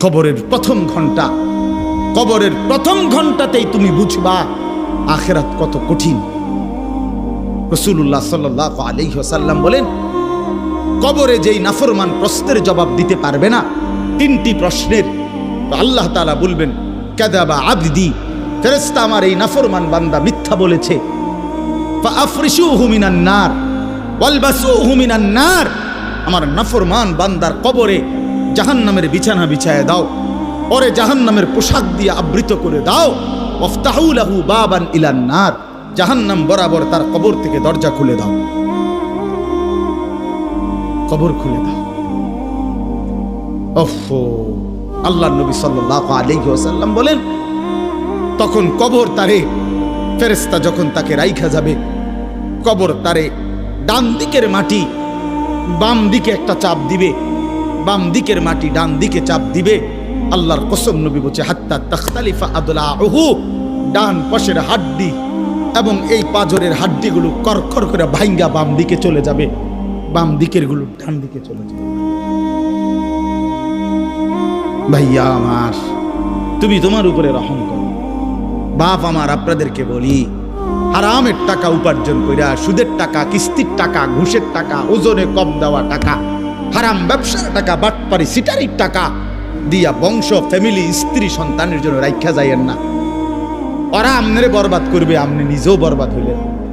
কবরের প্রথম ঘন্টা, কবরের প্রথম ঘন্টাতেই তুমি বুঝবা আখিরাত কত কঠিন। রাসূলুল্লাহ সাল্লাল্লাহু আলাইহি ওয়াসাল্লাম বলেন, কবরে যেই নাফরমান প্রশ্নের জবাব দিতে পারবে না, তিনটি প্রশ্নের, তো আল্লাহ তাআলা বলবেন কাযাবা আবদি, ফেরেশতা আমার এই নাফরমান বান্দা মিথ্যা বলেছে। ফাআফরিশুহু মিনান নার ওয়ালবাসুহু মিনান নার, আমার নাফরমান বান্দার কবরে জাহান্নামের বিছানা বিছায় দাও, ওরে জাহান্নামের পোশাক দিয়ে আবৃত করে দাও। ওয়াফতাহু লাহু বাবান ইলান নার, জাহান্নাম বরাবর তার কবর থেকে দরজা খুলে দাও, কবর খুলে দাও। ওফো, আল্লাহর নবী সাল্লাল্লাহু আলাইহি ওয়াসাল্লাম বলেন, তখন কবর তারে, ফেরেশতা যখন তাকে রাইখা যাবে, কবর তারে ডান দিকের মাটি বাম দিকে একটা চাপ দিবে, বাম দিকের মাটি ডান দিকে চাপ দিবে। আল্লাহর কসম, নবী বলছে হাত্তা তাখতালিফা আদলাহু, ডান পাশের হাড্ডি এবং এই পাজরের হাড্ডিগুলো করকর করে ভাঙ্গা বাম দিকে চলে যাবে, বাম দিকের গুলো ডান দিকে চলে যাবে। ভাইয়া আমার, তুমি তোমার উপরে রহম করো। বাপ আমার, আপনাদেরকে বলি, হারামের টাকা উপার্জন কইরা, সুদের টাকা, কিস্তির টাকা, ঘুষের টাকা, ওজনে কম দেওয়া টাকা, হারাম ব্যবসার টাকা, বাটপারি সিটারির টাকা দিয়া বংশ, ফ্যামিলি, স্ত্রী, সন্তানের জন্য রাইখা যাইয়েন না। ওরা আমনেরে বরবাদ করবে, আপনি নিজেও বরবাদ হইলেন।